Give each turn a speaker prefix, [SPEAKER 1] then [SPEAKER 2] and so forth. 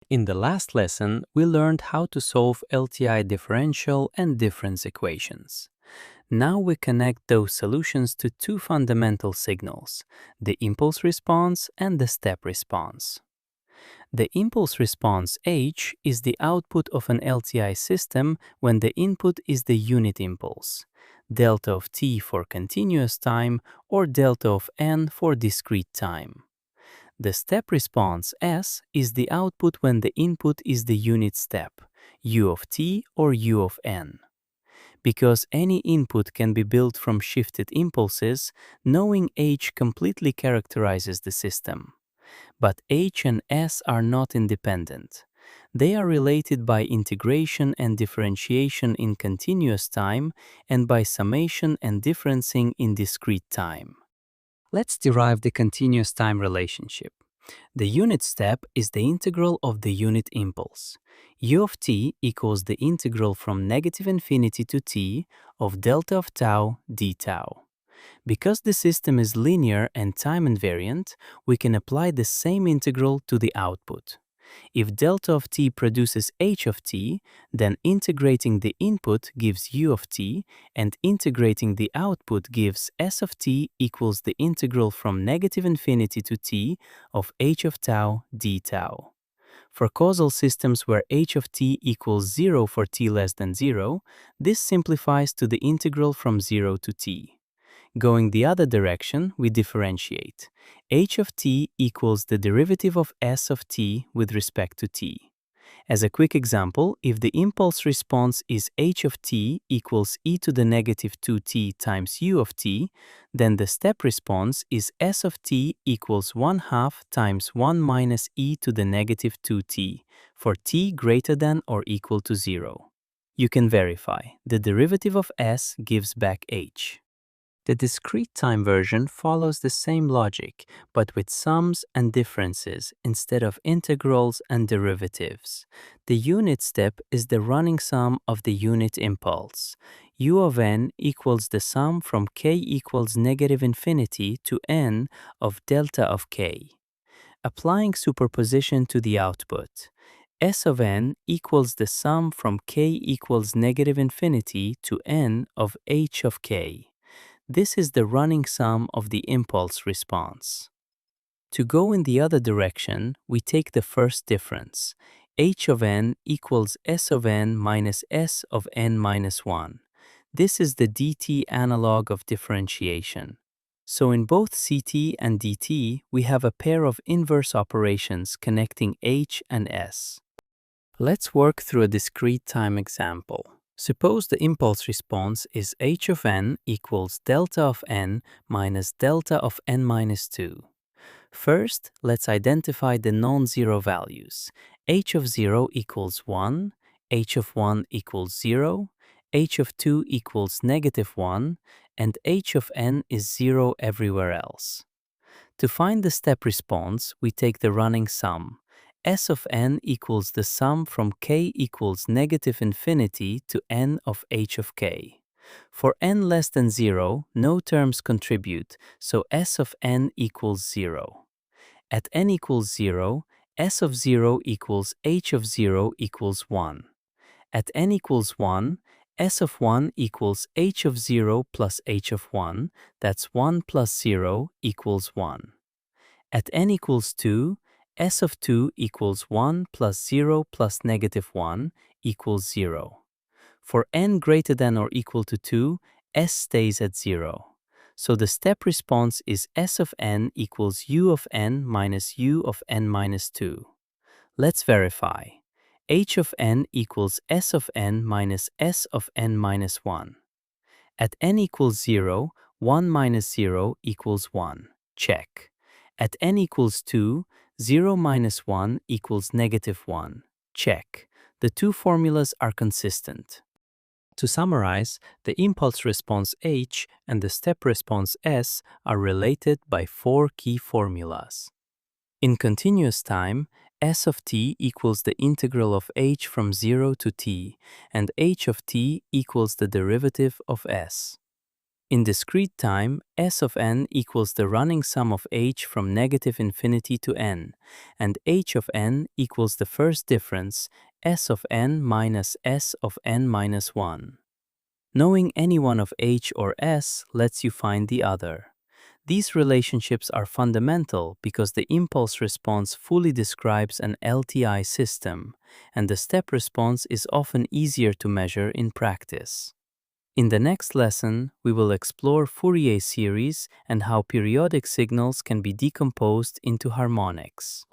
[SPEAKER 1] In the last lesson, we learned how to solve LTI differential and difference equations. Now we connect those solutions to two fundamental signals, the impulse response and the step response. The impulse response h is the output of an LTI system when the input is the unit impulse, delta of t for continuous time or delta of n for discrete time. The step response S is the output when the input is the unit step, u of t or u of n. Because any input can be built from shifted impulses, knowing h completely characterizes the system. But h and s are not independent. They are related by integration and differentiation in continuous time and by summation and differencing in discrete time. Let's derive the continuous time relationship. The unit step is the integral of the unit impulse. U of t equals the integral from negative infinity to t of delta of tau d tau. Because the system is linear and time invariant, we can apply the same integral to the output. If delta of t produces h of t, then integrating the input gives u of t, and integrating the output gives s of t equals the integral from negative infinity to t of h of tau d tau. For causal systems where h of t equals 0 for t less than 0, this simplifies to the integral from 0 to t. Going the other direction, we differentiate. H of t equals the derivative of s of t with respect to t. As a quick example, if the impulse response is h of t equals e to the negative 2t times u of t, then the step response is s of t equals 1/2 times 1 minus e to the negative 2t for t greater than or equal to 0. You can verify. The derivative of s gives back h. The discrete time version follows the same logic, but with sums and differences instead of integrals and derivatives. The unit step is the running sum of the unit impulse. U of n equals the sum from k equals negative infinity to n of delta of k. Applying superposition to the output. S of n equals the sum from k equals negative infinity to n of h of k. This is the running sum of the impulse response. To go in the other direction, we take the first difference. H of n equals S of n minus S of n minus 1. This is the dt analog of differentiation. So in both ct and dt, we have a pair of inverse operations connecting h and s. Let's work through a discrete time example. Suppose the impulse response is h of n equals delta of n minus delta of n minus 2. First, let's identify the non-zero values. H of 0 equals 1, h of 1 equals 0, h of 2 equals negative 1, and h of n is 0 everywhere else. To find the step response, we take the running sum. S of n equals the sum from k equals negative infinity to n of h of k. For n less than 0, no terms contribute, so S of n equals 0. At n equals 0, S of 0 equals h of 0 equals 1. At n equals 1, S of 1 equals h of 0 plus h of 1, that's 1 plus 0 equals 1. At n equals 2, S of 2 equals 1 plus 0 plus negative 1 equals 0. For n greater than or equal to 2, S stays at 0. So the step response is S of n equals u of n minus u of n minus 2. Let's verify. H of n equals S of n minus S of n minus 1. At n equals 0, 1 minus 0 equals 1. Check. At n equals 2, 0 minus 1 equals negative 1. Check. The two formulas are consistent. To summarize, the impulse response h and the step response s are related by 4 key formulas. In continuous time, s of t equals the integral of h from 0 to t, and h of t equals the derivative of s. In discrete time, S of n equals the running sum of h from negative infinity to n, and h of n equals the first difference, S of n minus S of n minus 1. Knowing any one of h or s lets you find the other. These relationships are fundamental because the impulse response fully describes an LTI system, and the step response is often easier to measure in practice. In the next lesson, we will explore Fourier series and how periodic signals can be decomposed into harmonics.